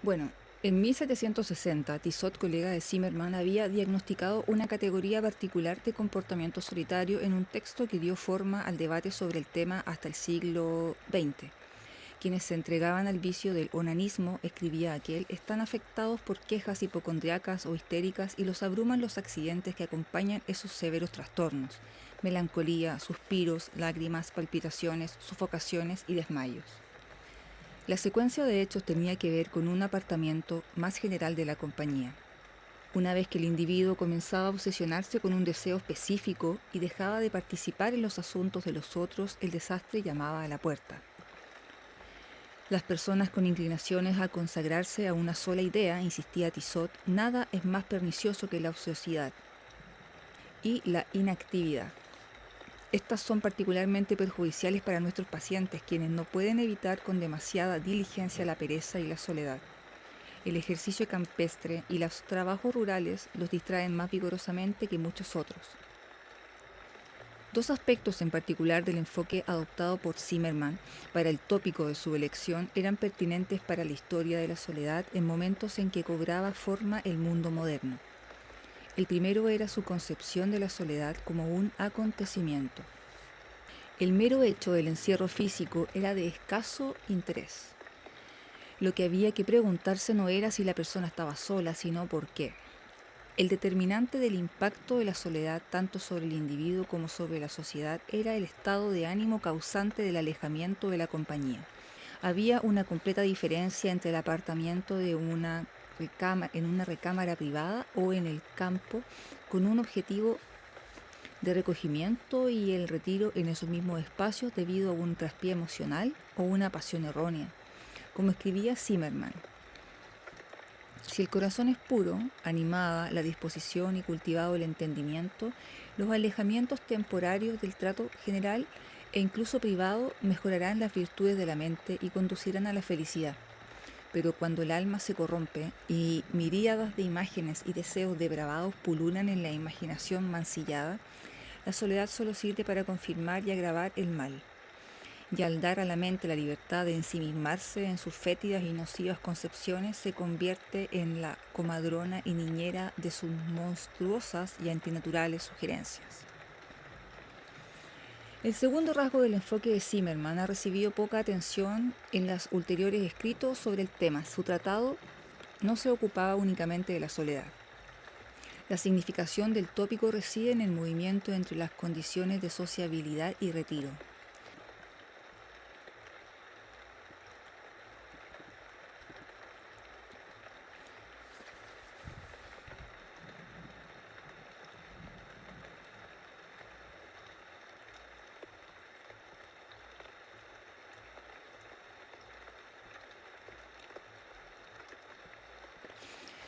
Bueno, en 1760, Tissot, colega de Zimmermann, había diagnosticado una categoría particular de comportamiento solitario en un texto que dio forma al debate sobre el tema hasta el siglo XX. Quienes se entregaban al vicio del onanismo, escribía aquel, están afectados por quejas hipocondriacas o histéricas y los abruman los accidentes que acompañan esos severos trastornos: melancolía, suspiros, lágrimas, palpitaciones, sufocaciones y desmayos. La secuencia de hechos tenía que ver con un apartamiento más general de la compañía. Una vez que el individuo comenzaba a obsesionarse con un deseo específico y dejaba de participar en los asuntos de los otros, el desastre llamaba a la puerta. Las personas con inclinaciones a consagrarse a una sola idea, insistía Tissot, nada es más pernicioso que la ociosidad y la inactividad. Estas son particularmente perjudiciales para nuestros pacientes, quienes no pueden evitar con demasiada diligencia la pereza y la soledad. El ejercicio campestre y los trabajos rurales los distraen más vigorosamente que muchos otros. Dos aspectos en particular del enfoque adoptado por Zimmermann para el tópico de su elección eran pertinentes para la historia de la soledad en momentos en que cobraba forma el mundo moderno. El primero era su concepción de la soledad como un acontecimiento. El mero hecho del encierro físico era de escaso interés. Lo que había que preguntarse no era si la persona estaba sola, sino por qué. El determinante del impacto de la soledad tanto sobre el individuo como sobre la sociedad era el estado de ánimo causante del alejamiento de la compañía. Había una completa diferencia entre el apartamiento en una recámara privada o en el campo con un objetivo de recogimiento y el retiro en esos mismos espacios debido a un traspié emocional o una pasión errónea. Como escribía Zimmermann, si el corazón es puro, animada la disposición y cultivado el entendimiento, los alejamientos temporarios del trato general e incluso privado mejorarán las virtudes de la mente y conducirán a la felicidad. Pero cuando el alma se corrompe y miríadas de imágenes y deseos depravados pululan en la imaginación mancillada, la soledad solo sirve para confirmar y agravar el mal. Y al dar a la mente la libertad de ensimismarse en sus fétidas y nocivas concepciones, se convierte en la comadrona y niñera de sus monstruosas y antinaturales sugerencias. El segundo rasgo del enfoque de Zimmermann ha recibido poca atención en los ulteriores escritos sobre el tema. Su tratado no se ocupaba únicamente de la soledad. La significación del tópico reside en el movimiento entre las condiciones de sociabilidad y retiro.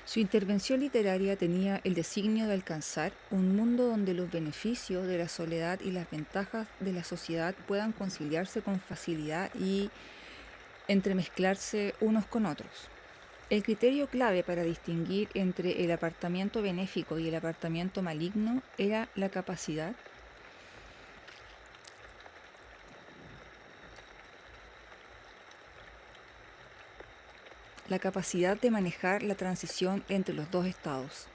Su intervención literaria tenía el designio de alcanzar un mundo donde los beneficios de la soledad y las ventajas de la sociedad puedan conciliarse con facilidad y entremezclarse unos con otros. El criterio clave para distinguir entre el apartamiento benéfico y el apartamiento maligno era la capacidad de manejar la transición entre los dos estados.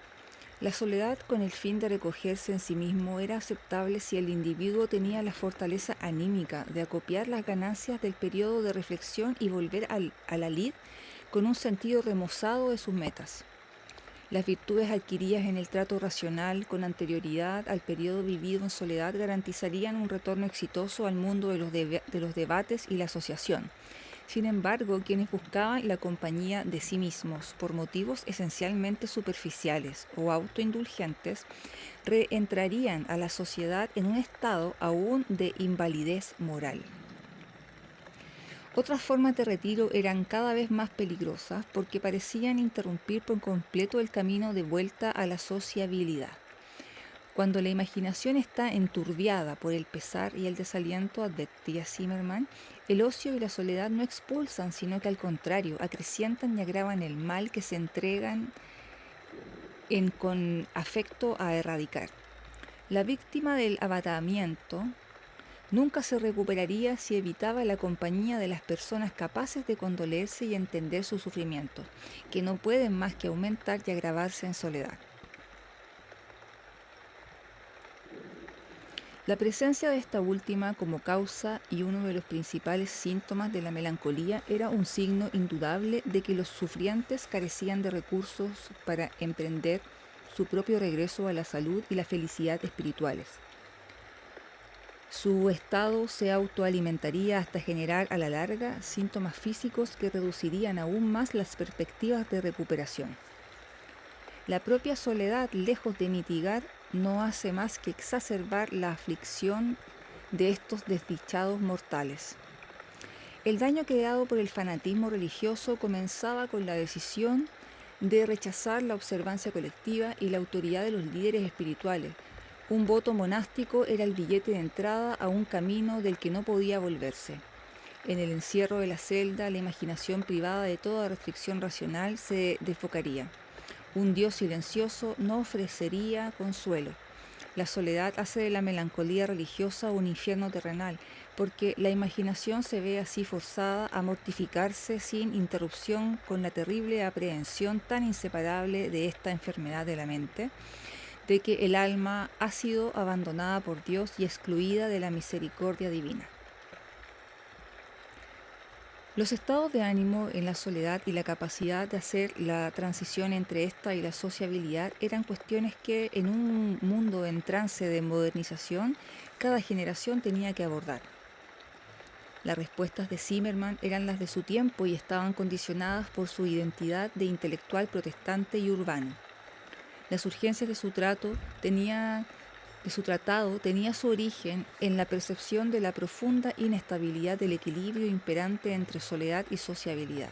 La soledad, con el fin de recogerse en sí mismo, era aceptable si el individuo tenía la fortaleza anímica de acopiar las ganancias del periodo de reflexión y volver a la lid con un sentido remozado de sus metas. Las virtudes adquiridas en el trato racional con anterioridad al periodo vivido en soledad garantizarían un retorno exitoso al mundo de los debates y la asociación. Sin embargo, quienes buscaban la compañía de sí mismos por motivos esencialmente superficiales o autoindulgentes, reentrarían a la sociedad en un estado aún de invalidez moral. Otras formas de retiro eran cada vez más peligrosas porque parecían interrumpir por completo el camino de vuelta a la sociabilidad. Cuando la imaginación está enturbiada por el pesar y el desaliento, advertía Zimmermann, el ocio y la soledad no expulsan, sino que al contrario, acrecientan y agravan el mal que se entregan con afecto a erradicar. La víctima del abatamiento Nunca se recuperaría si evitaba la compañía de las personas capaces de condolerse y entender su sufrimiento, que no pueden más que aumentar y agravarse en soledad. La presencia de esta última como causa y uno de los principales síntomas de la melancolía era un signo indudable de que los sufrientes carecían de recursos para emprender su propio regreso a la salud y la felicidad espirituales. Su estado se autoalimentaría hasta generar a la larga síntomas físicos que reducirían aún más las perspectivas de recuperación. La propia soledad, lejos de mitigar, no hace más que exacerbar la aflicción de estos desdichados mortales. El daño creado por el fanatismo religioso comenzaba con la decisión de rechazar la observancia colectiva y la autoridad de los líderes espirituales. Un voto monástico era el billete de entrada a un camino del que no podía volverse. En el encierro de la celda, la imaginación privada de toda restricción racional se desfocaría. Un Dios silencioso no ofrecería consuelo. La soledad hace de la melancolía religiosa un infierno terrenal, porque la imaginación se ve así forzada a mortificarse sin interrupción con la terrible aprehensión tan inseparable de esta enfermedad de la mente, de que el alma ha sido abandonada por Dios y excluida de la misericordia divina. Los estados de ánimo en la soledad y la capacidad de hacer la transición entre esta y la sociabilidad eran cuestiones que en un mundo en trance de modernización cada generación tenía que abordar. Las respuestas de Zimmermann eran las de su tiempo y estaban condicionadas por su identidad de intelectual protestante y urbano. Las urgencias de su tratado tenía su origen en la percepción de la profunda inestabilidad del equilibrio imperante entre soledad y sociabilidad.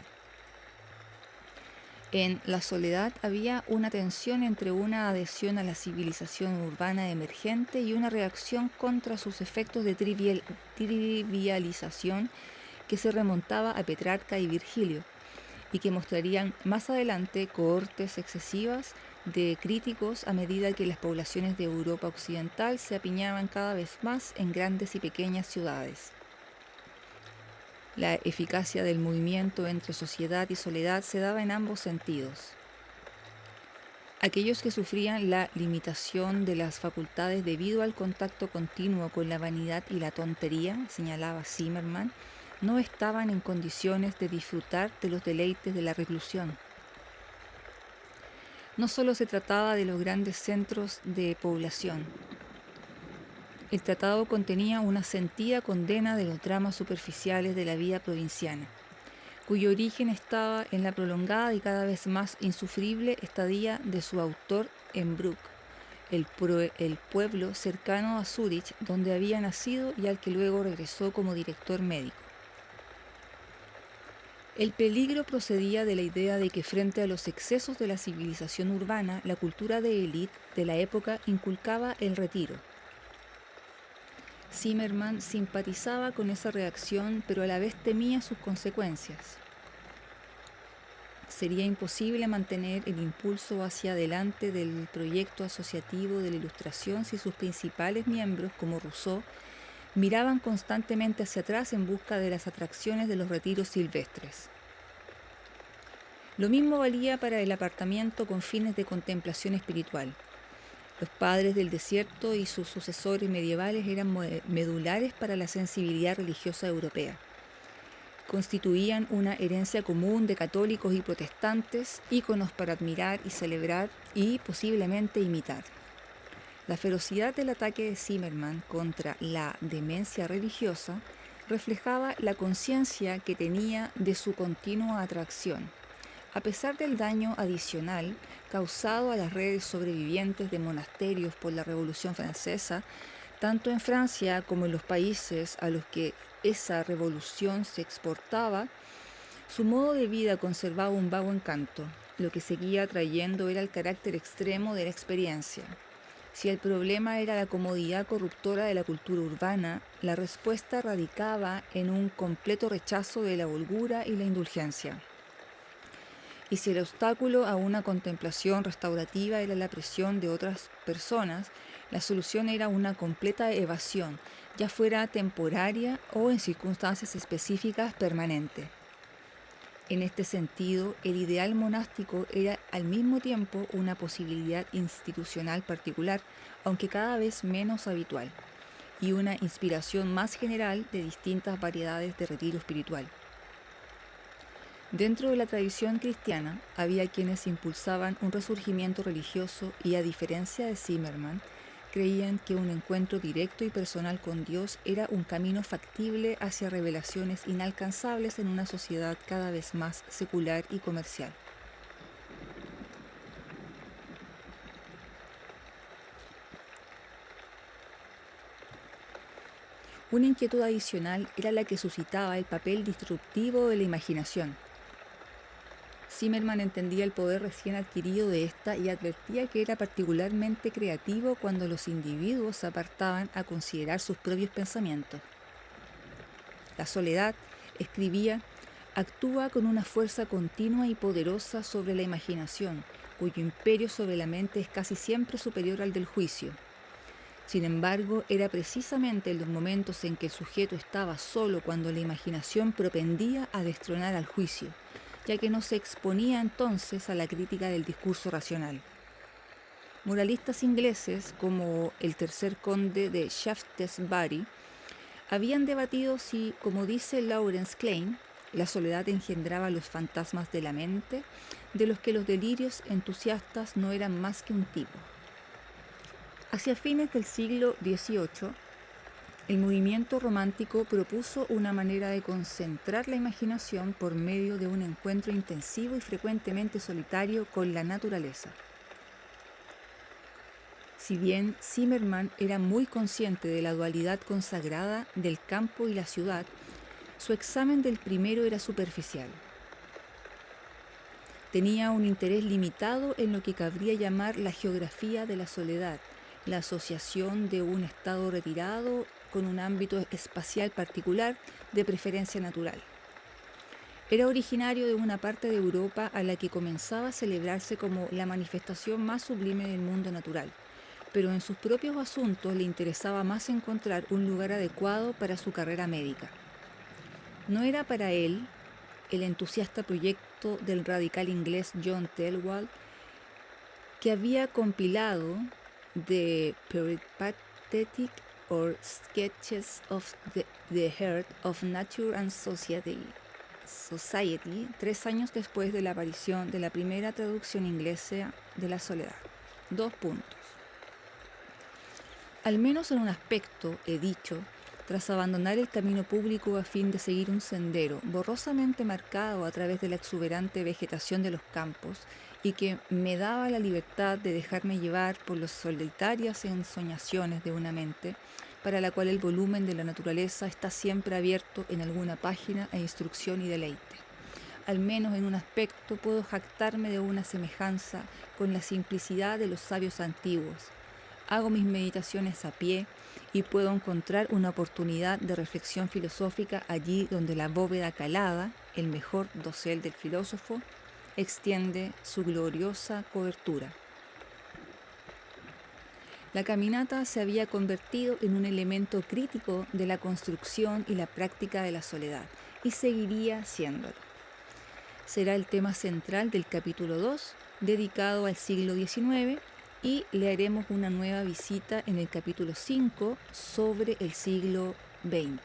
En la soledad había una tensión entre una adhesión a la civilización urbana emergente y una reacción contra sus efectos de trivialización que se remontaba a Petrarca y Virgilio, y que mostrarían más adelante cohortes excesivas de críticos a medida que las poblaciones de Europa occidental se apiñaban cada vez más en grandes y pequeñas ciudades. La eficacia del movimiento entre sociedad y soledad se daba en ambos sentidos. Aquellos que sufrían la limitación de las facultades debido al contacto continuo con la vanidad y la tontería, señalaba Zimmermann, no estaban en condiciones de disfrutar de los deleites de la reclusión. No solo se trataba de los grandes centros de población. El tratado contenía una sentida condena de los dramas superficiales de la vida provinciana, cuyo origen estaba en la prolongada y cada vez más insufrible estadía de su autor en Bruck, el pueblo cercano a Zúrich, donde había nacido y al que luego regresó como director médico. El peligro procedía de la idea de que frente a los excesos de la civilización urbana, la cultura de élite de la época inculcaba el retiro. Zimmermann simpatizaba con esa reacción, pero a la vez temía sus consecuencias. Sería imposible mantener el impulso hacia adelante del proyecto asociativo de la Ilustración si sus principales miembros, como Rousseau, miraban constantemente hacia atrás en busca de las atracciones de los retiros silvestres. Lo mismo valía para el apartamiento con fines de contemplación espiritual. Los padres del desierto y sus sucesores medievales eran medulares para la sensibilidad religiosa europea. Constituían una herencia común de católicos y protestantes, íconos para admirar y celebrar y posiblemente imitar. La ferocidad del ataque de Zimmermann contra la demencia religiosa reflejaba la conciencia que tenía de su continua atracción. A pesar del daño adicional causado a las redes sobrevivientes de monasterios por la Revolución Francesa, tanto en Francia como en los países a los que esa revolución se exportaba, su modo de vida conservaba un vago encanto. Lo que seguía atrayendo era el carácter extremo de la experiencia. Si el problema era la comodidad corruptora de la cultura urbana, la respuesta radicaba en un completo rechazo de la holgura y la indulgencia. Y si el obstáculo a una contemplación restaurativa era la presión de otras personas, La solución era una completa evasión, ya fuera temporaria o en circunstancias específicas permanente. En este sentido, el ideal monástico era al mismo tiempo una posibilidad institucional particular, aunque cada vez menos habitual, y una inspiración más general de distintas variedades de retiro espiritual. Dentro de la tradición cristiana había quienes impulsaban un resurgimiento religioso y, a diferencia de Zimmermann, creían que un encuentro directo y personal con Dios era un camino factible hacia revelaciones inalcanzables en una sociedad cada vez más secular y comercial. Una inquietud adicional era la que suscitaba el papel disruptivo de la imaginación. Zimmermann entendía el poder recién adquirido de esta y advertía que era particularmente creativo cuando los individuos se apartaban a considerar sus propios pensamientos. La soledad, escribía, actúa con una fuerza continua y poderosa sobre la imaginación, cuyo imperio sobre la mente es casi siempre superior al del juicio. Sin embargo, era precisamente en los momentos en que el sujeto estaba solo cuando la imaginación propendía a destronar al juicio, ya que no se exponía entonces a la crítica del discurso racional. Moralistas ingleses, como el tercer conde de Shaftesbury, habían debatido si, como dice Lawrence Klein, la soledad engendraba los fantasmas de la mente, de los que los delirios entusiastas no eran más que un tipo. Hacia fines del siglo XVIII, el movimiento romántico propuso una manera de concentrar la imaginación por medio de un encuentro intensivo y frecuentemente solitario con la naturaleza. Si bien Zimmermann era muy consciente de la dualidad consagrada del campo y la ciudad, su examen del primero era superficial. Tenía un interés limitado en lo que cabría llamar la geografía de la soledad, la asociación de un estado retirado con un ámbito espacial particular, de preferencia natural. Era originario de una parte de Europa a la que comenzaba a celebrarse como la manifestación más sublime del mundo natural, pero en sus propios asuntos le interesaba más encontrar un lugar adecuado para su carrera médica. No era para él el entusiasta proyecto del radical inglés John Thelwall, que había compilado The Peripatetic or Sketches of the Heart of Nature and Society, 3 años después de la aparición de la primera traducción inglesa de La Soledad. 2 puntos. Al menos en un aspecto, he dicho, tras abandonar el camino público a fin de seguir un sendero borrosamente marcado a través de la exuberante vegetación de los campos y que me daba la libertad de dejarme llevar por las solitarias ensoñaciones de una mente para la cual el volumen de la naturaleza está siempre abierto en alguna página e instrucción y deleite. Al menos en un aspecto puedo jactarme de una semejanza con la simplicidad de los sabios antiguos. Hago mis meditaciones a pie y puedo encontrar una oportunidad de reflexión filosófica allí donde la bóveda calada, el mejor dosel del filósofo, extiende su gloriosa cobertura. La caminata se había convertido en un elemento crítico de la construcción y la práctica de la soledad, y seguiría siéndolo. Será el tema central del capítulo 2, dedicado al siglo XIX, y le haremos una nueva visita en el capítulo 5 sobre el siglo XX.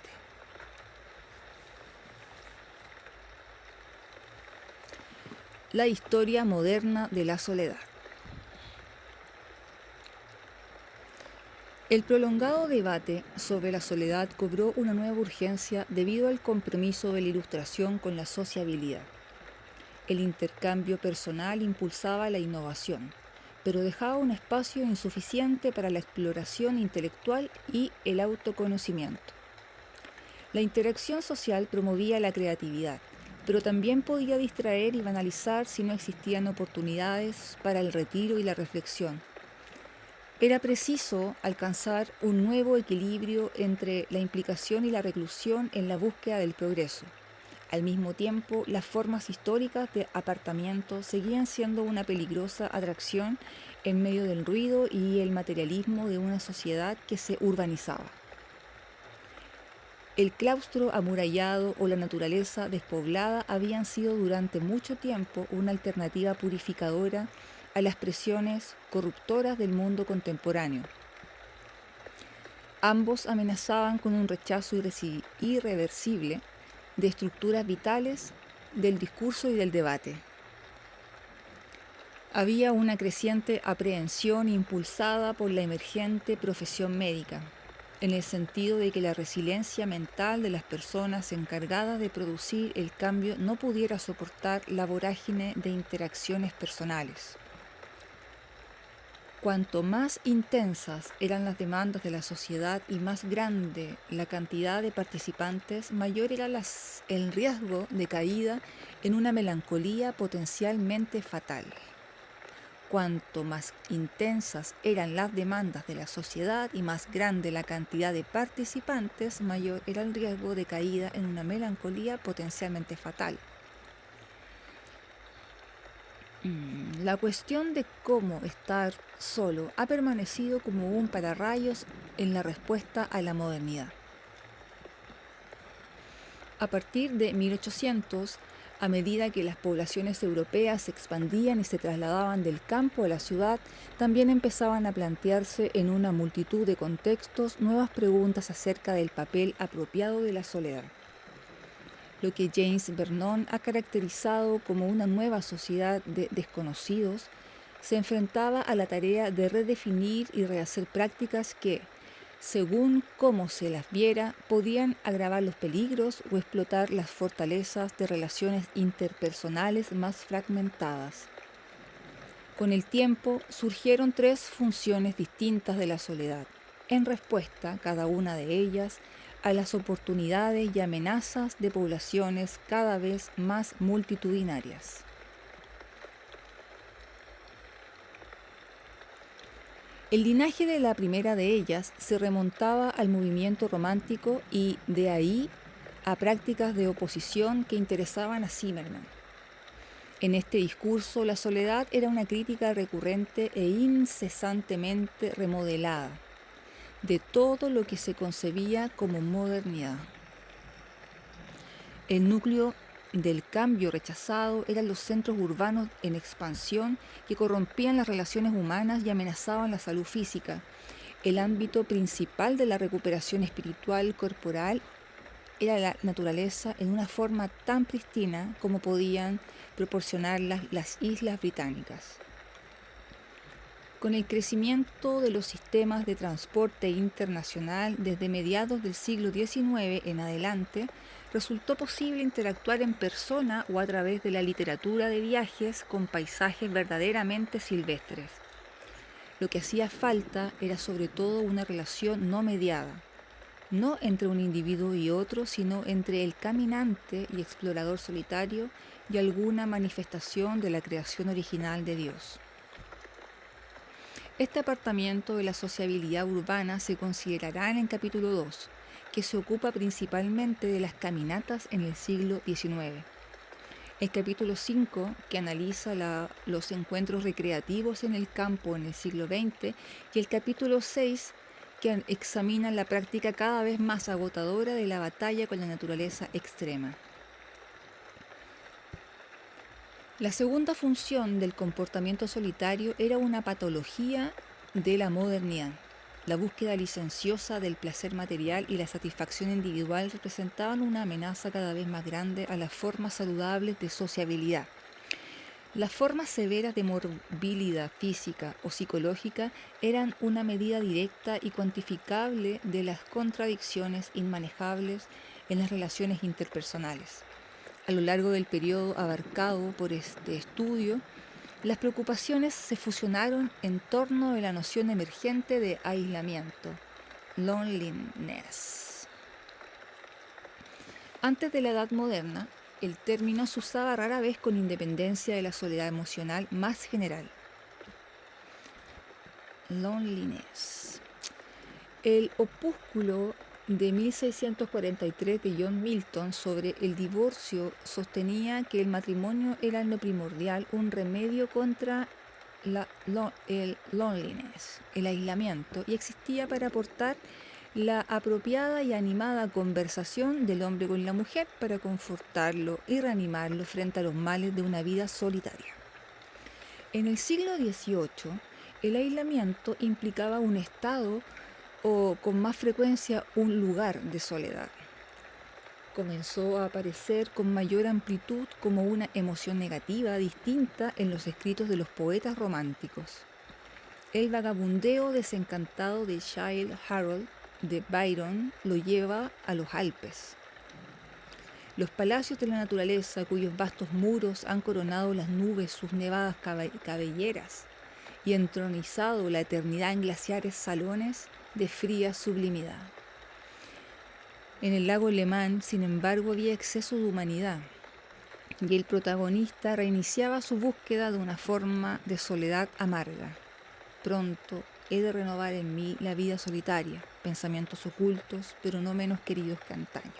La historia moderna de la soledad. El prolongado debate sobre la soledad cobró una nueva urgencia debido al compromiso de la Ilustración con la sociabilidad. El intercambio personal impulsaba la innovación, pero dejaba un espacio insuficiente para la exploración intelectual y el autoconocimiento. La interacción social promovía la creatividad, pero también podía distraer y banalizar si no existían oportunidades para el retiro y la reflexión. Era preciso alcanzar un nuevo equilibrio entre la implicación y la reclusión en la búsqueda del progreso. Al mismo tiempo, las formas históricas de apartamiento seguían siendo una peligrosa atracción en medio del ruido y el materialismo de una sociedad que se urbanizaba. El claustro amurallado o la naturaleza despoblada habían sido durante mucho tiempo una alternativa purificadora a las presiones corruptoras del mundo contemporáneo. Ambos amenazaban con un rechazo irreversible de estructuras vitales del discurso y del debate. Había una creciente aprehensión impulsada por la emergente profesión médica, en el sentido de que la resiliencia mental de las personas encargadas de producir el cambio no pudiera soportar la vorágine de interacciones personales. Cuanto más intensas eran las demandas de la sociedad y más grande la cantidad de participantes, mayor era el riesgo de caída en una melancolía potencialmente fatal. Cuanto más intensas eran las demandas de la sociedad y más grande la cantidad de participantes, mayor era el riesgo de caída en una melancolía potencialmente fatal. La cuestión de cómo estar solo ha permanecido como un pararrayos en la respuesta a la modernidad. A partir de 1800, a medida que las poblaciones europeas se expandían y se trasladaban del campo a la ciudad, también empezaban a plantearse en una multitud de contextos nuevas preguntas acerca del papel apropiado de la soledad. Lo que James Vernon ha caracterizado como una nueva sociedad de desconocidos, se enfrentaba a la tarea de redefinir y rehacer prácticas que, según cómo se las viera, podían agravar los peligros o explotar las fortalezas de relaciones interpersonales más fragmentadas. Con el tiempo surgieron 3 funciones distintas de la soledad, en respuesta, cada una de ellas, a las oportunidades y amenazas de poblaciones cada vez más multitudinarias. El linaje de la primera de ellas se remontaba al movimiento romántico y de ahí a prácticas de oposición que interesaban a Zimmermann. En este discurso, la soledad era una crítica recurrente e incesantemente remodelada de todo lo que se concebía como modernidad. El núcleo del cambio rechazado eran los centros urbanos en expansión que corrompían las relaciones humanas y amenazaban la salud física. El ámbito principal de la recuperación espiritual corporal era la naturaleza en una forma tan prístina como podían proporcionarlas las islas británicas. Con el crecimiento de los sistemas de transporte internacional desde mediados del siglo XIX en adelante, resultó posible interactuar en persona o a través de la literatura de viajes con paisajes verdaderamente silvestres. Lo que hacía falta era sobre todo una relación no mediada, no entre un individuo y otro, sino entre el caminante y explorador solitario y alguna manifestación de la creación original de Dios. Este apartamiento de la sociabilidad urbana se considerará en el capítulo 2, que se ocupa principalmente de las caminatas en el siglo XIX. El capítulo 5, que analiza los encuentros recreativos en el campo en el siglo XX, y el capítulo 6, que examina la práctica cada vez más agotadora de la batalla con la naturaleza extrema. La segunda función del comportamiento solitario era una patología de la modernidad. La búsqueda licenciosa del placer material y la satisfacción individual representaban una amenaza cada vez más grande a las formas saludables de sociabilidad. Las formas severas de morbilidad física o psicológica eran una medida directa y cuantificable de las contradicciones inmanejables en las relaciones interpersonales. A lo largo del periodo abarcado por este estudio, las preocupaciones se fusionaron en torno de la noción emergente de aislamiento, loneliness. Antes de la Edad Moderna, el término se usaba rara vez con independencia de la soledad emocional más general. Loneliness. El opúsculo de 1643 de John Milton sobre el divorcio sostenía que el matrimonio era en lo primordial un remedio contra el loneliness, el aislamiento, y existía para aportar la apropiada y animada conversación del hombre con la mujer para confortarlo y reanimarlo frente a los males de una vida solitaria. En el siglo XVIII, el aislamiento implicaba un estado o, con más frecuencia, un lugar de soledad. Comenzó a aparecer con mayor amplitud como una emoción negativa distinta en los escritos de los poetas románticos. El vagabundeo desencantado de Childe Harold de Byron lo lleva a los Alpes. Los palacios de la naturaleza, cuyos vastos muros han coronado las nubes sus nevadas cabelleras y entronizado la eternidad en glaciares salones de fría sublimidad. En el lago Le Mans, sin embargo, había exceso de humanidad, y el protagonista reiniciaba su búsqueda de una forma de soledad amarga. Pronto he de renovar en mí la vida solitaria, pensamientos ocultos, pero no menos queridos que antaño.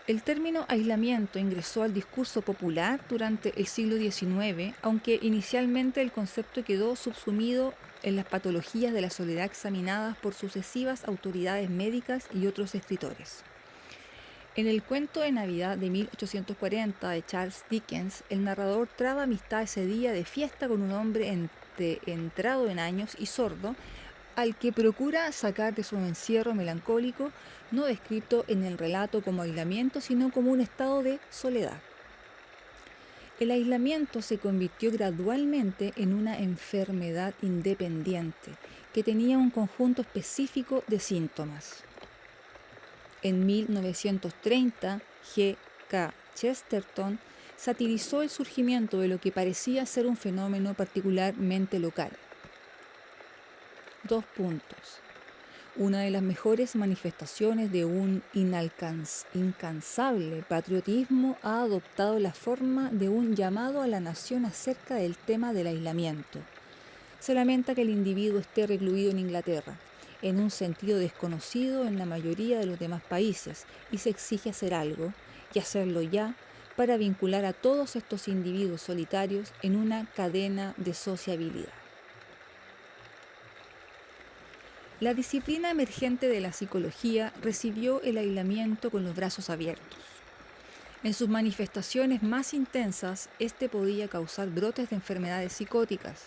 El término aislamiento ingresó al discurso popular durante el siglo XIX, aunque inicialmente el concepto quedó subsumido en las patologías de la soledad examinadas por sucesivas autoridades médicas y otros escritores. En el cuento de Navidad de 1840 de Charles Dickens, el narrador traba amistad ese día de fiesta con un hombre entrado en años y sordo, al que procura sacar de su encierro melancólico, no descrito en el relato como aislamiento, sino como un estado de soledad. El aislamiento se convirtió gradualmente en una enfermedad independiente que tenía un conjunto específico de síntomas. En 1930, G. K. Chesterton satirizó el surgimiento de lo que parecía ser un fenómeno particularmente local. 2 puntos. Una de las mejores manifestaciones de un incansable patriotismo ha adoptado la forma de un llamado a la nación acerca del tema del aislamiento. Se lamenta que el individuo esté recluido en Inglaterra, en un sentido desconocido en la mayoría de los demás países, y se exige hacer algo, y hacerlo ya, para vincular a todos estos individuos solitarios en una cadena de sociabilidad. La disciplina emergente de la psicología recibió el aislamiento con los brazos abiertos. En sus manifestaciones más intensas, este podía causar brotes de enfermedades psicóticas.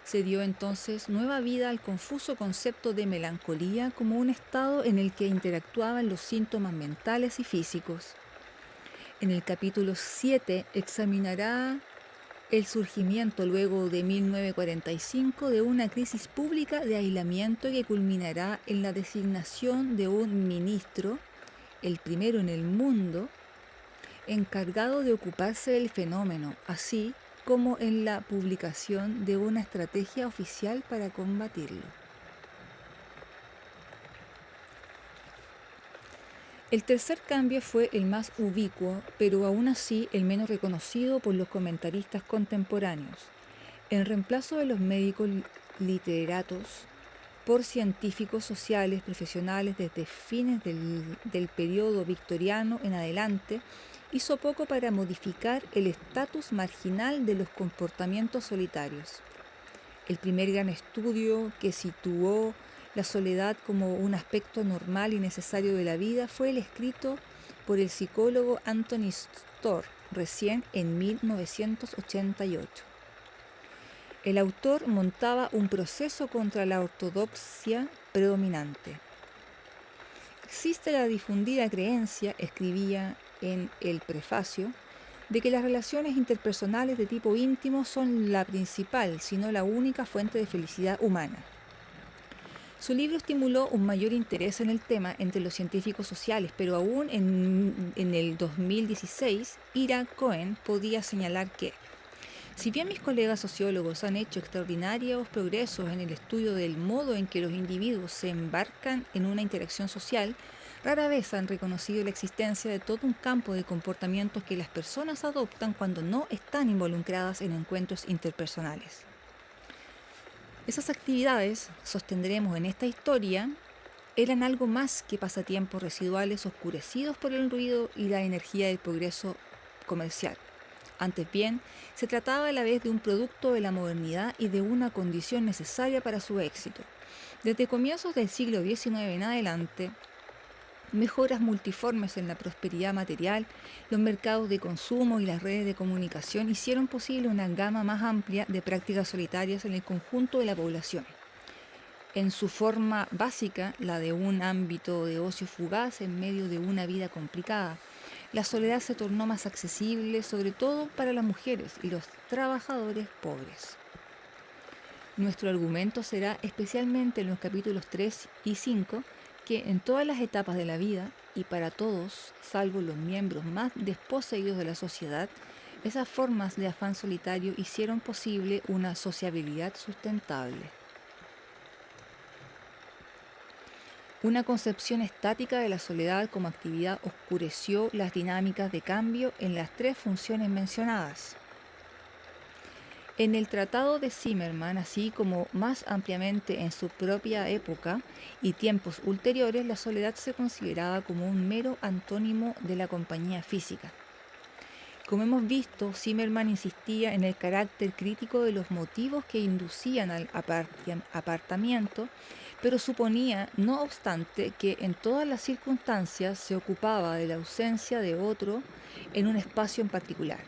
Se dio entonces nueva vida al confuso concepto de melancolía como un estado en el que interactuaban los síntomas mentales y físicos. En el capítulo 7 examinará el surgimiento luego de 1945 de una crisis pública de aislamiento que culminará en la designación de un ministro, el primero en el mundo, encargado de ocuparse del fenómeno, así como en la publicación de una estrategia oficial para combatirlo. El tercer cambio fue el más ubicuo, pero aún así el menos reconocido por los comentaristas contemporáneos. El reemplazo de los médicos literatos por científicos sociales profesionales desde fines del periodo victoriano en adelante hizo poco para modificar el estatus marginal de los comportamientos solitarios. El primer gran estudio que situó la soledad como un aspecto normal y necesario de la vida fue el escrito por el psicólogo Anthony Storr, recién en 1988. El autor montaba un proceso contra la ortodoxia predominante. Existe la difundida creencia, escribía en el prefacio, de que las relaciones interpersonales de tipo íntimo son la principal, si no la única fuente de felicidad humana. Su libro estimuló un mayor interés en el tema entre los científicos sociales, pero aún en el 2016, Ira Cohen podía señalar que, si bien mis colegas sociólogos han hecho extraordinarios progresos en el estudio del modo en que los individuos se embarcan en una interacción social, rara vez han reconocido la existencia de todo un campo de comportamientos que las personas adoptan cuando no están involucradas en encuentros interpersonales. Esas actividades, sostendremos en esta historia, eran algo más que pasatiempos residuales oscurecidos por el ruido y la energía del progreso comercial. Antes bien, se trataba a la vez de un producto de la modernidad y de una condición necesaria para su éxito. Desde comienzos del siglo XIX en adelante, mejoras multiformes en la prosperidad material, los mercados de consumo y las redes de comunicación hicieron posible una gama más amplia de prácticas solitarias en el conjunto de la población. En su forma básica, la de un ámbito de ocio fugaz en medio de una vida complicada, la soledad se tornó más accesible, sobre todo para las mujeres y los trabajadores pobres. Nuestro argumento será especialmente en los capítulos 3 y 5, que en todas las etapas de la vida, y para todos, salvo los miembros más desposeídos de la sociedad, esas formas de afán solitario hicieron posible una sociabilidad sustentable. Una concepción estática de la soledad como actividad oscureció las dinámicas de cambio en las tres funciones mencionadas. En el Tratado de Zimmermann, así como más ampliamente en su propia época y tiempos ulteriores, la soledad se consideraba como un mero antónimo de la compañía física. Como hemos visto, Zimmermann insistía en el carácter crítico de los motivos que inducían al apartamiento, pero suponía, no obstante, que en todas las circunstancias se ocupaba de la ausencia de otro en un espacio en particular.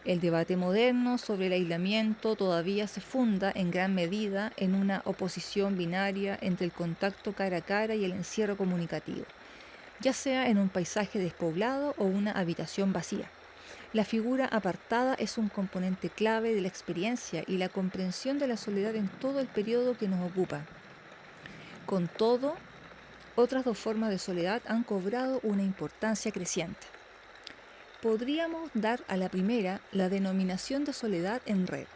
El debate moderno sobre el aislamiento todavía se funda en gran medida en una oposición binaria entre el contacto cara a cara y el encierro comunicativo, ya sea en un paisaje despoblado o una habitación vacía. La figura apartada es un componente clave de la experiencia y la comprensión de la soledad en todo el periodo que nos ocupa. Con todo, otras dos formas de soledad han cobrado una importancia creciente. Podríamos dar a la primera la denominación de soledad en red.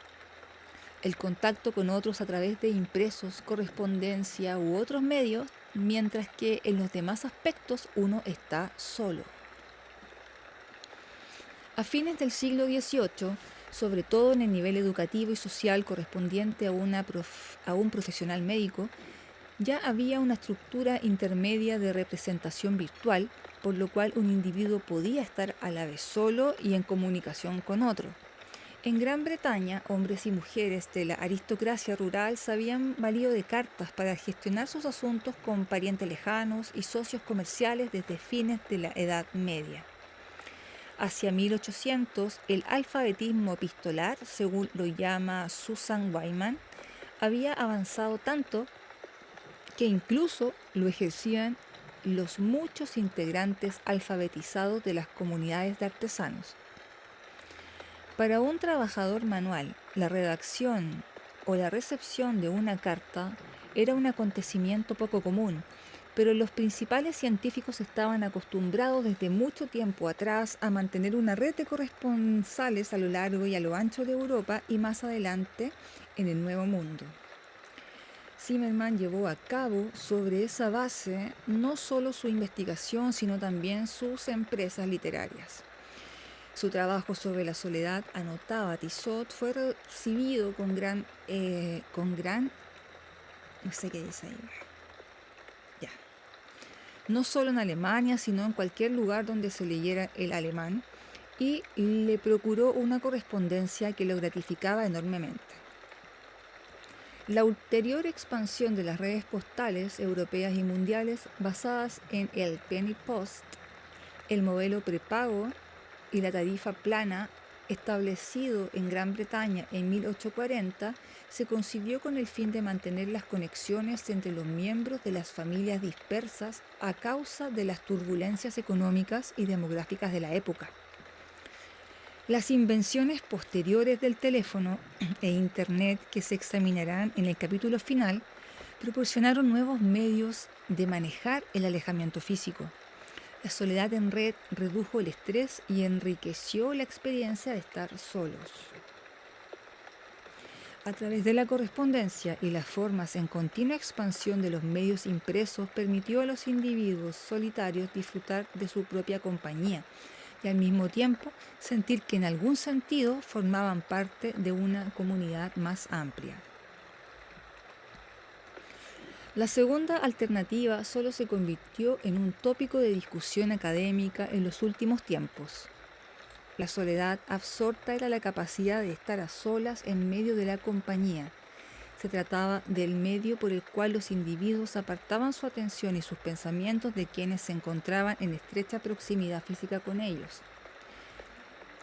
El contacto con otros a través de impresos, correspondencia u otros medios, mientras que en los demás aspectos uno está solo. A fines del siglo XVIII, sobre todo en el nivel educativo y social correspondiente a un profesional médico, ya había una estructura intermedia de representación virtual, por lo cual un individuo podía estar a la vez solo y en comunicación con otro. En Gran Bretaña, hombres y mujeres de la aristocracia rural se habían valido de cartas para gestionar sus asuntos con parientes lejanos y socios comerciales desde fines de la Edad Media. Hacia 1800, el alfabetismo epistolar, según lo llama Susan Weinman, había avanzado tanto que incluso lo ejercían los muchos integrantes alfabetizados de las comunidades de artesanos. Para un trabajador manual, la redacción o la recepción de una carta era un acontecimiento poco común, pero los principales científicos estaban acostumbrados desde mucho tiempo atrás a mantener una red de corresponsales a lo largo y a lo ancho de Europa y más adelante en el Nuevo Mundo. Zimmermann llevó a cabo sobre esa base no solo su investigación, sino también sus empresas literarias. Su trabajo sobre la soledad, anotaba Tissot, fue recibido con gran, no sé qué dice ahí, ya. No solo en Alemania, sino en cualquier lugar donde se leyera el alemán, y le procuró una correspondencia que lo gratificaba enormemente. La ulterior expansión de las redes postales europeas y mundiales basadas en el Penny Post, el modelo prepago y la tarifa plana establecido en Gran Bretaña en 1840, se concibió con el fin de mantener las conexiones entre los miembros de las familias dispersas a causa de las turbulencias económicas y demográficas de la época. Las invenciones posteriores del teléfono e Internet, que se examinarán en el capítulo final, proporcionaron nuevos medios de manejar el alejamiento físico. La soledad en red redujo el estrés y enriqueció la experiencia de estar solos. A través de la correspondencia y las formas en continua expansión de los medios impresos, permitió a los individuos solitarios disfrutar de su propia compañía y al mismo tiempo sentir que en algún sentido formaban parte de una comunidad más amplia. La segunda alternativa solo se convirtió en un tópico de discusión académica en los últimos tiempos. La soledad absorta era la capacidad de estar a solas en medio de la compañía. Se trataba del medio por el cual los individuos apartaban su atención y sus pensamientos de quienes se encontraban en estrecha proximidad física con ellos.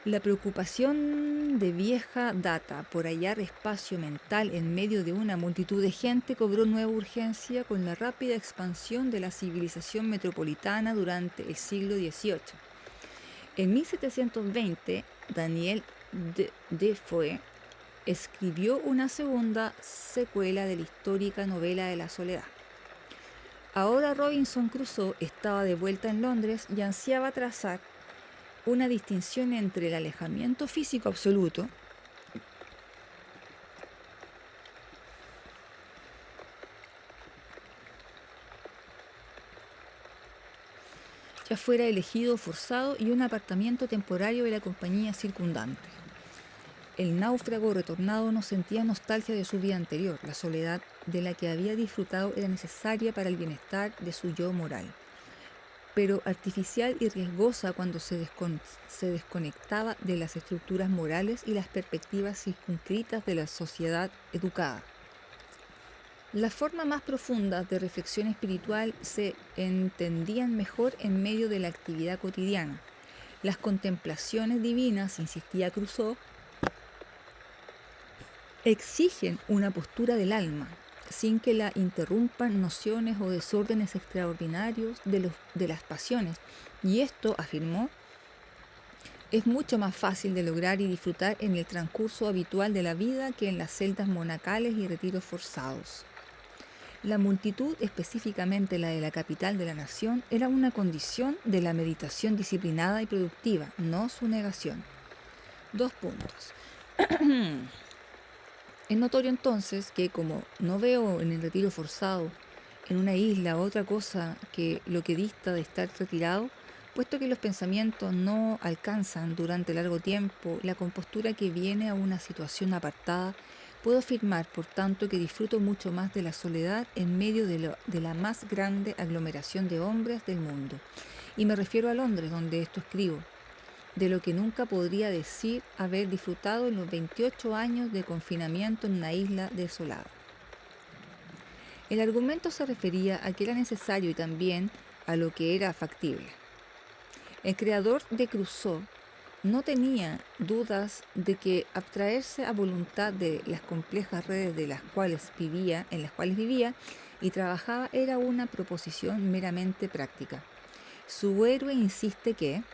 La preocupación de vieja data por hallar espacio mental en medio de una multitud de gente cobró nueva urgencia con la rápida expansión de la civilización metropolitana durante el siglo XVIII. En 1720, Daniel Defoe escribió una segunda secuela de la histórica novela de la soledad. Ahora Robinson Crusoe estaba de vuelta en Londres y ansiaba trazar una distinción entre el alejamiento físico absoluto ya fuera elegido o forzado y un apartamiento temporario de la compañía circundante. El náufrago retornado no sentía nostalgia de su vida anterior. La soledad de la que había disfrutado era necesaria para el bienestar de su yo moral, pero artificial y riesgosa cuando se desconectaba de las estructuras morales y las perspectivas circunscritas de la sociedad educada. Las formas más profundas de reflexión espiritual se entendían mejor en medio de la actividad cotidiana. Las contemplaciones divinas, insistía Crusoe, exigen una postura del alma, sin que la interrumpan nociones o desórdenes extraordinarios de las pasiones, y esto, afirmó, es mucho más fácil de lograr y disfrutar en el transcurso habitual de la vida que en las celdas monacales y retiros forzados. La multitud, específicamente la de la capital de la nación, era una condición de la meditación disciplinada y productiva, no su negación. 2 puntos. Es notorio entonces que, como no veo en el retiro forzado en una isla otra cosa que lo que dista de estar retirado, puesto que los pensamientos no alcanzan durante largo tiempo la compostura que viene a una situación apartada, puedo afirmar, por tanto, que disfruto mucho más de la soledad en medio de la más grande aglomeración de hombres del mundo. Y me refiero a Londres, donde esto escribo, de lo que nunca podría decir haber disfrutado en los 28 años de confinamiento en una isla desolada. El argumento se refería a que era necesario y también a lo que era factible. El creador de Crusoe no tenía dudas de que abstraerse a voluntad de las complejas redes en las cuales vivía y trabajaba era una proposición meramente práctica. Su héroe insiste que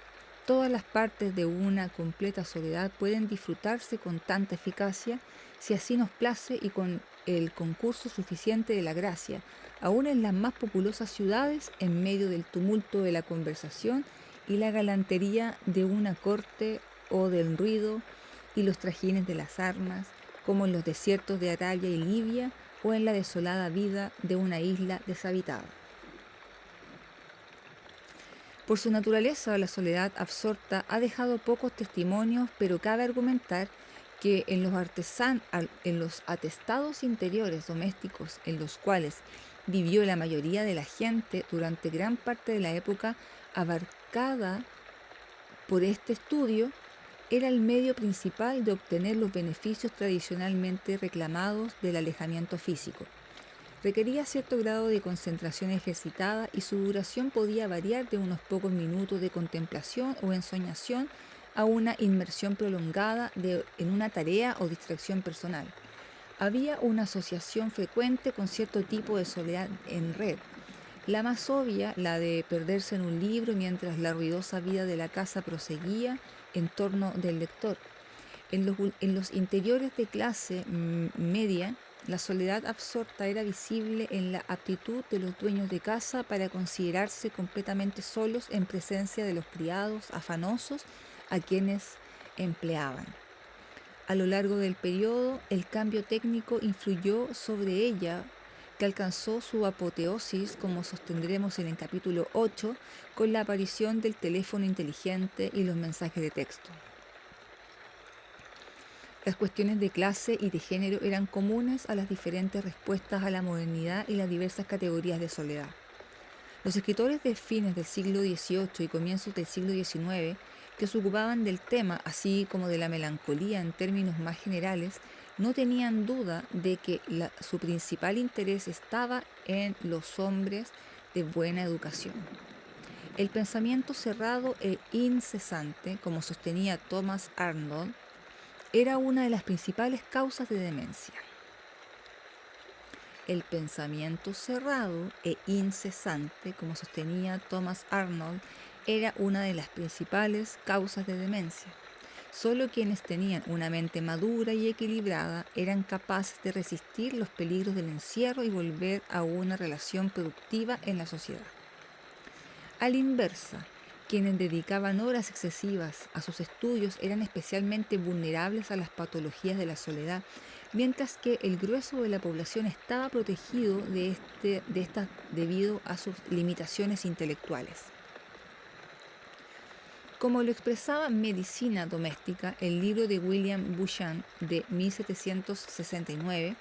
todas las partes de una completa soledad pueden disfrutarse con tanta eficacia, si así nos place y con el concurso suficiente de la gracia, aun en las más populosas ciudades, en medio del tumulto de la conversación y la galantería de una corte o del ruido y los trajines de las armas, como en los desiertos de Arabia y Libia o en la desolada vida de una isla deshabitada. Por su naturaleza, la soledad absorta ha dejado pocos testimonios, pero cabe argumentar que en los atestados interiores domésticos en los cuales vivió la mayoría de la gente durante gran parte de la época abarcada por este estudio, era el medio principal de obtener los beneficios tradicionalmente reclamados del alejamiento físico. Requería cierto grado de concentración ejercitada y su duración podía variar de unos pocos minutos de contemplación o ensoñación a una inmersión prolongada en una tarea o distracción personal. Había una asociación frecuente con cierto tipo de soledad en red. La más obvia, la de perderse en un libro mientras la ruidosa vida de la casa proseguía en torno del lector. En los interiores de clase media, la soledad absorta era visible en la aptitud de los dueños de casa para considerarse completamente solos en presencia de los criados afanosos a quienes empleaban. A lo largo del periodo, el cambio técnico influyó sobre ella, que alcanzó su apoteosis, como sostendremos en el capítulo 8, con la aparición del teléfono inteligente y los mensajes de texto. Las cuestiones de clase y de género eran comunes a las diferentes respuestas a la modernidad y las diversas categorías de soledad. Los escritores de fines del siglo XVIII y comienzos del siglo XIX que se ocupaban del tema, así como de la melancolía en términos más generales, no tenían duda de que su principal interés estaba en los hombres de buena educación. El pensamiento cerrado e incesante, como sostenía Thomas Arnold, era una de las principales causas de demencia. El pensamiento cerrado e incesante, como sostenía Thomas Arnold, era una de las principales causas de demencia. Solo quienes tenían una mente madura y equilibrada eran capaces de resistir los peligros del encierro y volver a una relación productiva en la sociedad. A la inversa, quienes dedicaban horas excesivas a sus estudios eran especialmente vulnerables a las patologías de la soledad, mientras que el grueso de la población estaba protegido de estas debido a sus limitaciones intelectuales. Como lo expresaba Medicina Doméstica, el libro de William Bouchant de 1769,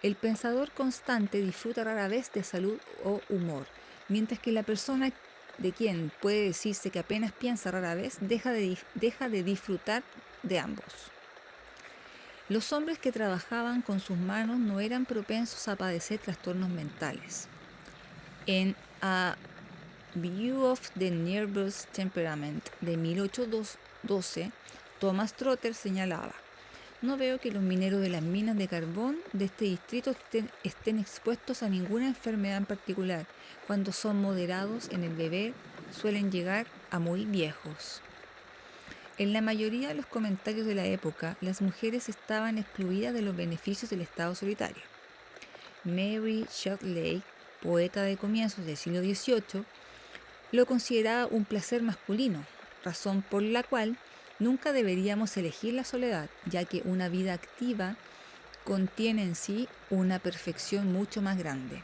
el pensador constante disfruta rara vez de salud o humor, mientras que la persona de quien puede decirse que apenas piensa rara vez deja de disfrutar de ambos. Los hombres que trabajaban con sus manos no eran propensos a padecer trastornos mentales. En A View of the Nervous Temperament de 1812, Thomas Trotter señalaba: no veo que los mineros de las minas de carbón de este distrito estén expuestos a ninguna enfermedad en particular. Cuando son moderados en el beber, suelen llegar a muy viejos. En la mayoría de los comentarios de la época, las mujeres estaban excluidas de los beneficios del estado solitario. Mary Shelley, poeta de comienzos del siglo XVIII, lo consideraba un placer masculino, razón por la cual nunca deberíamos elegir la soledad, ya que una vida activa contiene en sí una perfección mucho más grande.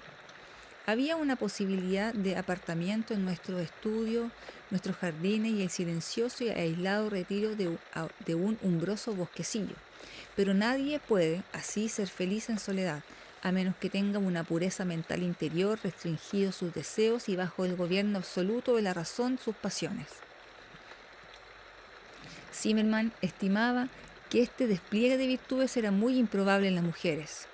Había una posibilidad de apartamiento en nuestro estudio, nuestros jardines y el silencioso y aislado retiro de un umbroso bosquecillo. Pero nadie puede así ser feliz en soledad, a menos que tenga una pureza mental interior, restringidos sus deseos y bajo el gobierno absoluto de la razón sus pasiones. Zimmerman estimaba que este despliegue de virtudes era muy improbable en las mujeres,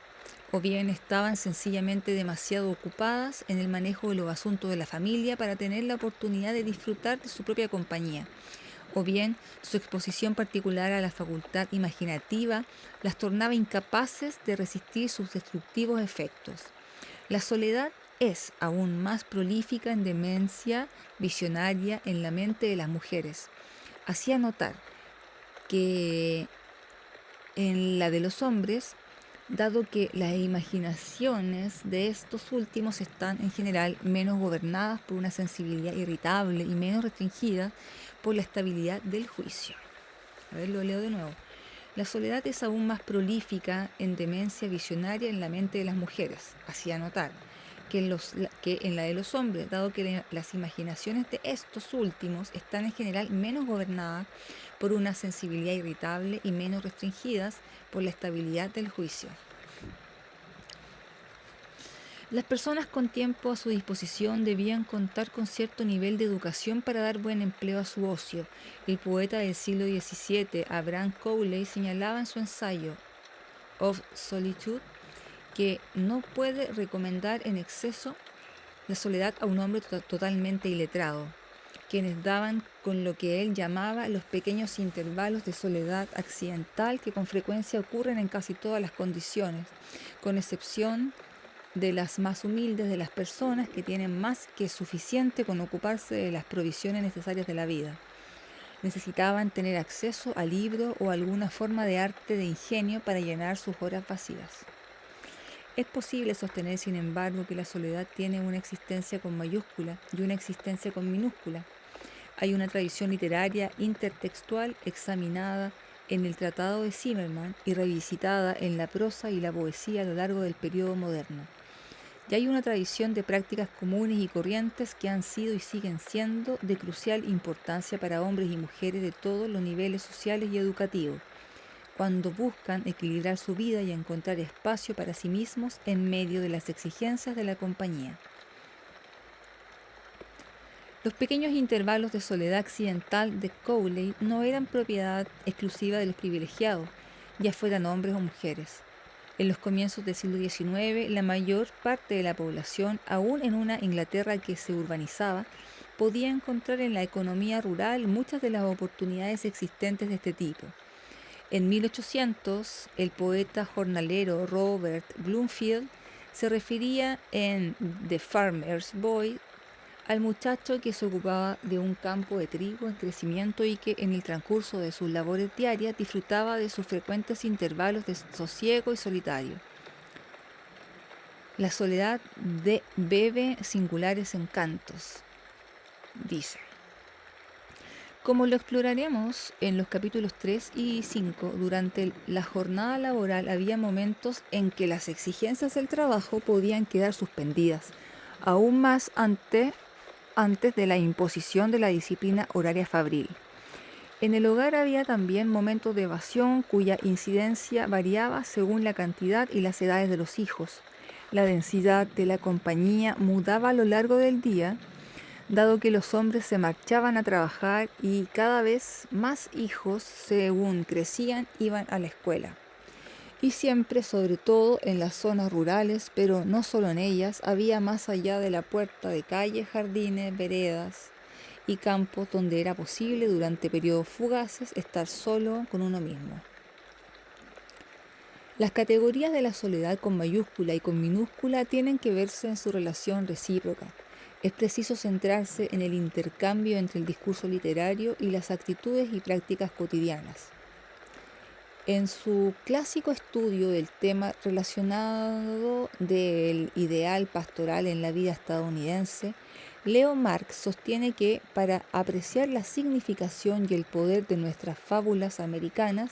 o bien estaban sencillamente demasiado ocupadas en el manejo de los asuntos de la familia para tener la oportunidad de disfrutar de su propia compañía, o bien su exposición particular a la facultad imaginativa las tornaba incapaces de resistir sus destructivos efectos. La soledad es aún más prolífica en demencia visionaria en la mente de las mujeres. Hacía notar que en la de los hombres, dado que las imaginaciones de estos últimos están en general menos gobernadas por una sensibilidad irritable y menos restringidas por la estabilidad del juicio. A ver, lo leo de nuevo. La soledad es aún más prolífica en demencia visionaria en la mente de las mujeres. Hacía notar que en la de los hombres, dado que las imaginaciones de estos últimos están en general menos gobernadas por una sensibilidad irritable y menos restringidas por la estabilidad del juicio. Las personas con tiempo a su disposición debían contar con cierto nivel de educación para dar buen empleo a su ocio. El poeta del siglo XVII, Abraham Cowley, señalaba en su ensayo Of Solitude que no puede recomendar en exceso la soledad a un hombre totalmente iletrado, quienes daban con lo que él llamaba los pequeños intervalos de soledad accidental que con frecuencia ocurren en casi todas las condiciones, con excepción de las más humildes de las personas que tienen más que suficiente con ocuparse de las provisiones necesarias de la vida. Necesitaban tener acceso a libros o alguna forma de arte de ingenio para llenar sus horas vacías. Es posible sostener, sin embargo, que la soledad tiene una existencia con mayúscula y una existencia con minúscula. Hay una tradición literaria intertextual examinada en el Tratado de Zimmerman y revisitada en la prosa y la poesía a lo largo del período moderno. Y hay una tradición de prácticas comunes y corrientes que han sido y siguen siendo de crucial importancia para hombres y mujeres de todos los niveles sociales y educativos, cuando buscan equilibrar su vida y encontrar espacio para sí mismos en medio de las exigencias de la compañía. Los pequeños intervalos de soledad accidental de Cowley no eran propiedad exclusiva de los privilegiados, ya fueran hombres o mujeres. En los comienzos del siglo XIX, la mayor parte de la población, aún en una Inglaterra que se urbanizaba, podía encontrar en la economía rural muchas de las oportunidades existentes de este tipo. En 1800, el poeta jornalero Robert Bloomfield se refería en The Farmer's Boy al muchacho que se ocupaba de un campo de trigo en crecimiento y que en el transcurso de sus labores diarias disfrutaba de sus frecuentes intervalos de sosiego y solitario. La soledad bebe singulares encantos, dice. Como lo exploraremos en los capítulos 3 y 5, durante la jornada laboral había momentos en que las exigencias del trabajo podían quedar suspendidas, aún más antes de la imposición de la disciplina horaria fabril. En el hogar había también momentos de evasión cuya incidencia variaba según la cantidad y las edades de los hijos. La densidad de la compañía mudaba a lo largo del día, dado que los hombres se marchaban a trabajar y cada vez más hijos, según crecían, iban a la escuela. Y siempre, sobre todo en las zonas rurales, pero no solo en ellas, había más allá de la puerta de calles, jardines, veredas y campos donde era posible durante periodos fugaces estar solo con uno mismo. Las categorías de la soledad con mayúscula y con minúscula tienen que verse en su relación recíproca. Es preciso centrarse en el intercambio entre el discurso literario y las actitudes y prácticas cotidianas. En su clásico estudio del tema relacionado del ideal pastoral en la vida estadounidense, Leo Marx sostiene que para apreciar la significación y el poder de nuestras fábulas americanas,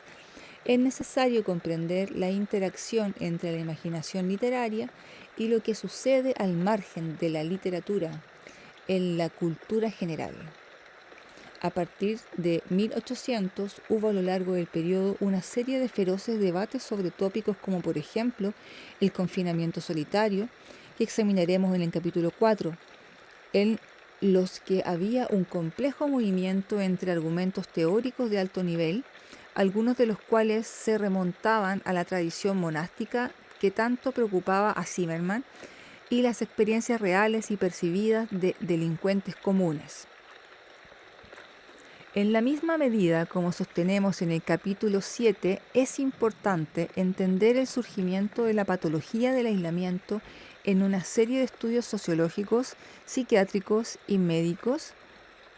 es necesario comprender la interacción entre la imaginación literaria y lo que sucede al margen de la literatura en la cultura general. A partir de 1800 hubo a lo largo del periodo una serie de feroces debates sobre tópicos como por ejemplo el confinamiento solitario, que examinaremos en el capítulo 4, en los que había un complejo movimiento entre argumentos teóricos de alto nivel, algunos de los cuales se remontaban a la tradición monástica que tanto preocupaba a Zimmerman, y las experiencias reales y percibidas de delincuentes comunes. En la misma medida, como sostenemos en el capítulo 7, es importante entender el surgimiento de la patología del aislamiento en una serie de estudios sociológicos, psiquiátricos y médicos,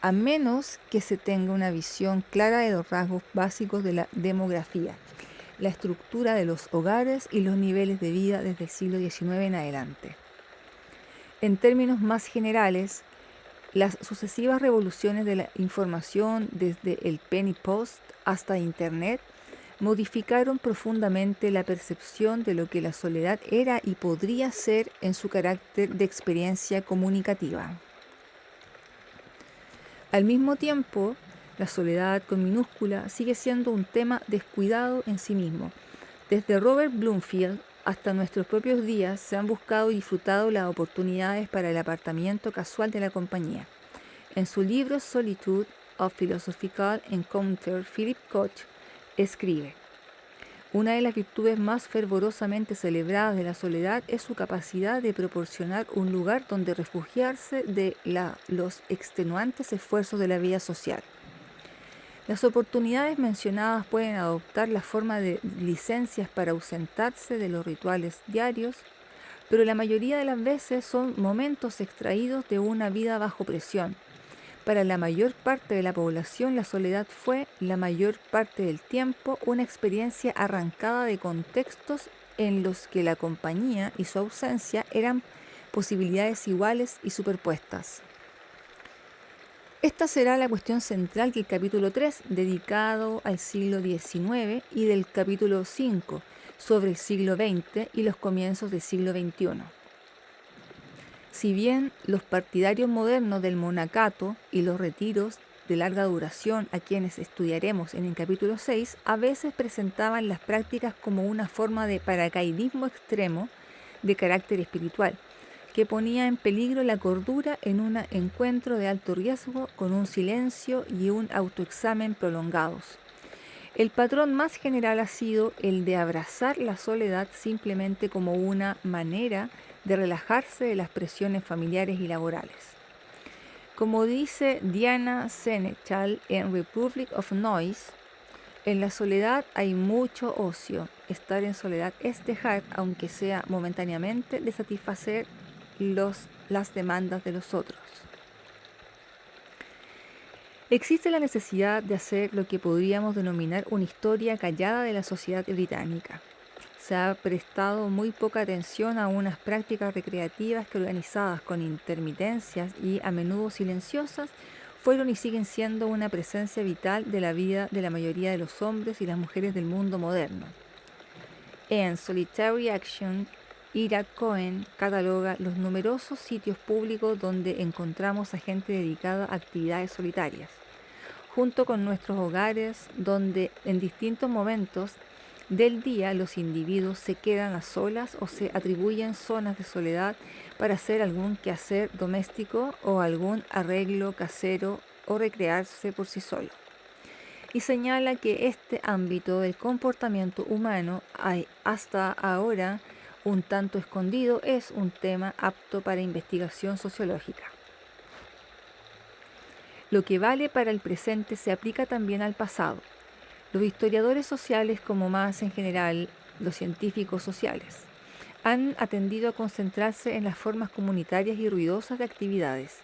a menos que se tenga una visión clara de los rasgos básicos de la demografía, la estructura de los hogares y los niveles de vida desde el siglo XIX en adelante. En términos más generales, las sucesivas revoluciones de la información, desde el penny post hasta Internet, modificaron profundamente la percepción de lo que la soledad era y podría ser en su carácter de experiencia comunicativa. Al mismo tiempo, la soledad con minúscula sigue siendo un tema descuidado en sí mismo. Desde Robert Bloomfield hasta nuestros propios días se han buscado y disfrutado las oportunidades para el apartamiento casual de la compañía. En su libro Solitude of Philosophical Encounter, Philip Koch escribe: una de las virtudes más fervorosamente celebradas de la soledad es su capacidad de proporcionar un lugar donde refugiarse de los extenuantes esfuerzos de la vida social. Las oportunidades mencionadas pueden adoptar la forma de licencias para ausentarse de los rituales diarios, pero la mayoría de las veces son momentos extraídos de una vida bajo presión. Para la mayor parte de la población, la soledad fue, la mayor parte del tiempo, una experiencia arrancada de contextos en los que la compañía y su ausencia eran posibilidades iguales y superpuestas. Esta será la cuestión central del capítulo 3, dedicado al siglo XIX, y del capítulo 5, sobre el siglo XX y los comienzos del siglo XXI. Si bien los partidarios modernos del monacato y los retiros de larga duración, a quienes estudiaremos en el capítulo 6, a veces presentaban las prácticas como una forma de paracaidismo extremo de carácter espiritual, que ponía en peligro la cordura en un encuentro de alto riesgo con un silencio y un autoexamen prolongados. El patrón más general ha sido el de abrazar la soledad simplemente como una manera de relajarse de las presiones familiares y laborales. Como dice Diana Senechal en Republic of Noise, en la soledad hay mucho ocio. Estar en soledad es dejar, aunque sea momentáneamente, de satisfacer las demandas de los otros. Existe la necesidad de hacer lo que podríamos denominar una historia callada de la sociedad británica. Se ha prestado muy poca atención a unas prácticas recreativas que, organizadas con intermitencias y a menudo silenciosas, fueron y siguen siendo una presencia vital de la vida de la mayoría de los hombres y las mujeres del mundo moderno. En Solitary Action, Ira Cohen cataloga los numerosos sitios públicos donde encontramos a gente dedicada a actividades solitarias, junto con nuestros hogares, donde en distintos momentos del día los individuos se quedan a solas o se atribuyen zonas de soledad para hacer algún quehacer doméstico o algún arreglo casero o recrearse por sí solo. Y señala que este ámbito del comportamiento humano, hasta ahora un tanto escondido, es un tema apto para investigación sociológica. Lo que vale para el presente se aplica también al pasado. Los historiadores sociales, como más en general los científicos sociales, han atendido a concentrarse en las formas comunitarias y ruidosas de actividades.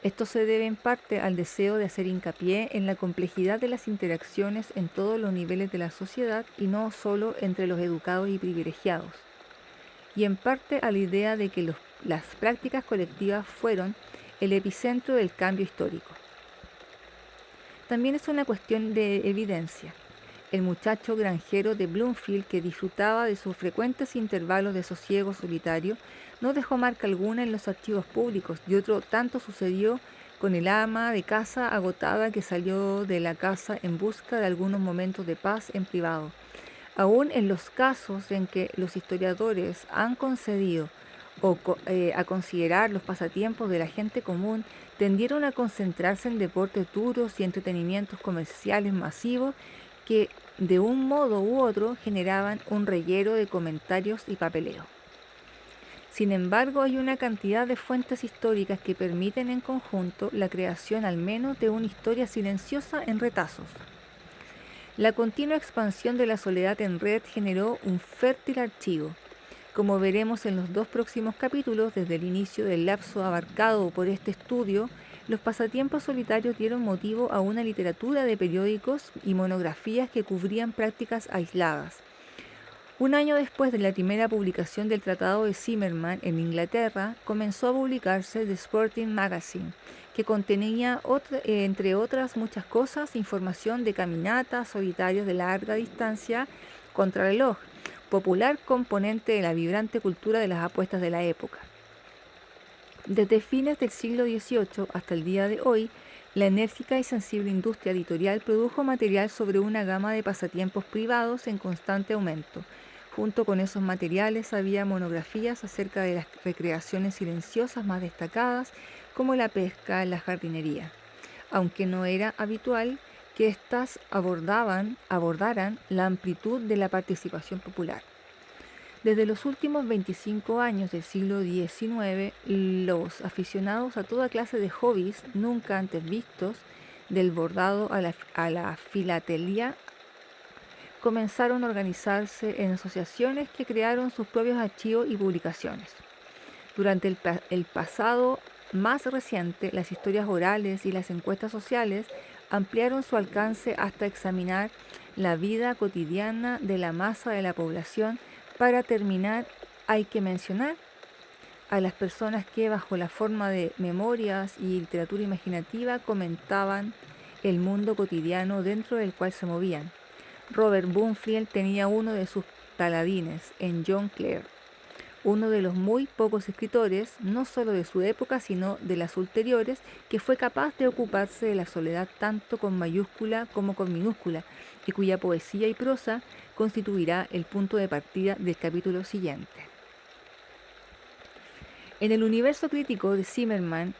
Esto se debe en parte al deseo de hacer hincapié en la complejidad de las interacciones en todos los niveles de la sociedad y no solo entre los educados y privilegiados, y en parte a la idea de que las prácticas colectivas fueron el epicentro del cambio histórico. También es una cuestión de evidencia. El muchacho granjero de Bloomfield, que disfrutaba de sus frecuentes intervalos de sosiego solitario, no dejó marca alguna en los archivos públicos, y otro tanto sucedió con el ama de casa agotada que salió de la casa en busca de algunos momentos de paz en privado. Aún en los casos en que los historiadores han concedido a considerar los pasatiempos de la gente común, tendieron a concentrarse en deportes duros y entretenimientos comerciales masivos que de un modo u otro generaban un reguero de comentarios y papeleo. Sin embargo, hay una cantidad de fuentes históricas que permiten en conjunto la creación al menos de una historia silenciosa en retazos. La continua expansión de la soledad en red generó un fértil archivo. Como veremos en los 2 próximos capítulos, desde el inicio del lapso abarcado por este estudio, los pasatiempos solitarios dieron motivo a una literatura de periódicos y monografías que cubrían prácticas aisladas. Un año después de la primera publicación del Tratado de Zimmermann en Inglaterra, comenzó a publicarse The Sporting Magazine, que contenía, entre otras muchas cosas, información de caminatas solitarias de larga distancia contrarreloj, popular componente de la vibrante cultura de las apuestas de la época. Desde fines del siglo XVIII hasta el día de hoy, la enérgica y sensible industria editorial produjo material sobre una gama de pasatiempos privados en constante aumento. Junto con esos materiales había monografías acerca de las recreaciones silenciosas más destacadas, como la pesca, la jardinería, aunque no era habitual que éstas abordaran la amplitud de la participación popular. Desde los últimos 25 años del siglo XIX, los aficionados a toda clase de hobbies nunca antes vistos, del bordado a la filatelia, comenzaron a organizarse en asociaciones que crearon sus propios archivos y publicaciones. Durante el pasado más reciente, las historias orales y las encuestas sociales ampliaron su alcance hasta examinar la vida cotidiana de la masa de la población. Para terminar, hay que mencionar a las personas que, bajo la forma de memorias y literatura imaginativa, comentaban el mundo cotidiano dentro del cual se movían. Robert Bloomfield tenía uno de sus paladines en John Clare, uno de los muy pocos escritores, no solo de su época, sino de las ulteriores, que fue capaz de ocuparse de la soledad tanto con mayúscula como con minúscula, y cuya poesía y prosa constituirá el punto de partida del capítulo siguiente. En el universo crítico de Zimmerman,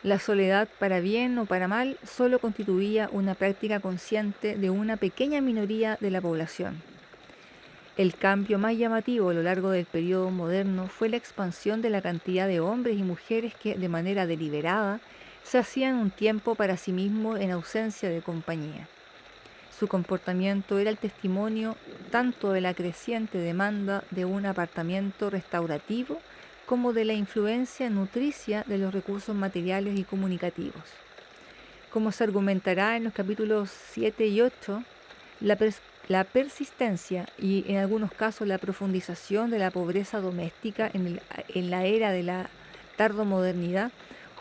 la soledad, para bien o para mal, solo constituía una práctica consciente de una pequeña minoría de la población. El cambio más llamativo a lo largo del periodo moderno fue la expansión de la cantidad de hombres y mujeres que, de manera deliberada, se hacían un tiempo para sí mismos en ausencia de compañía. Su comportamiento era el testimonio tanto de la creciente demanda de un apartamiento restaurativo como de la influencia nutricia de los recursos materiales y comunicativos. Como se argumentará en los capítulos 7 y 8, la persistencia y en algunos casos la profundización de la pobreza doméstica en la era de la tardomodernidad,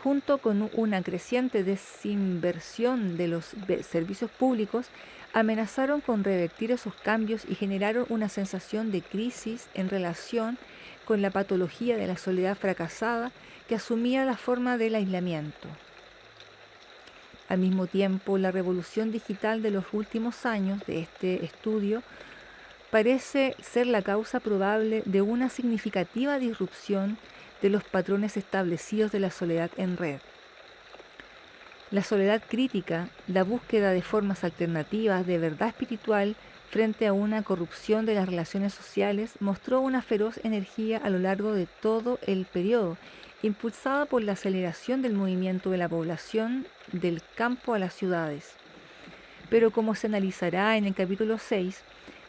junto con una creciente desinversión de los servicios públicos, amenazaron con revertir esos cambios y generaron una sensación de crisis en relación con la patología de la soledad fracasada que asumía la forma del aislamiento. Al mismo tiempo, la revolución digital de los últimos años de este estudio parece ser la causa probable de una significativa disrupción de los patrones establecidos de la soledad en red. La soledad crítica, la búsqueda de formas alternativas de verdad espiritual frente a una corrupción de las relaciones sociales, mostró una feroz energía a lo largo de todo el periodo, impulsada por la aceleración del movimiento de la población del campo a las ciudades. Pero como se analizará en el capítulo 6,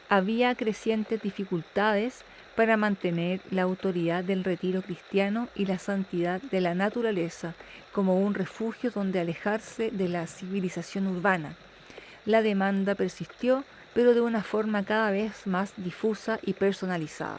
había crecientes dificultades para mantener la autoridad del retiro cristiano y la santidad de la naturaleza como un refugio donde alejarse de la civilización urbana. La demanda persistió, pero de una forma cada vez más difusa y personalizada.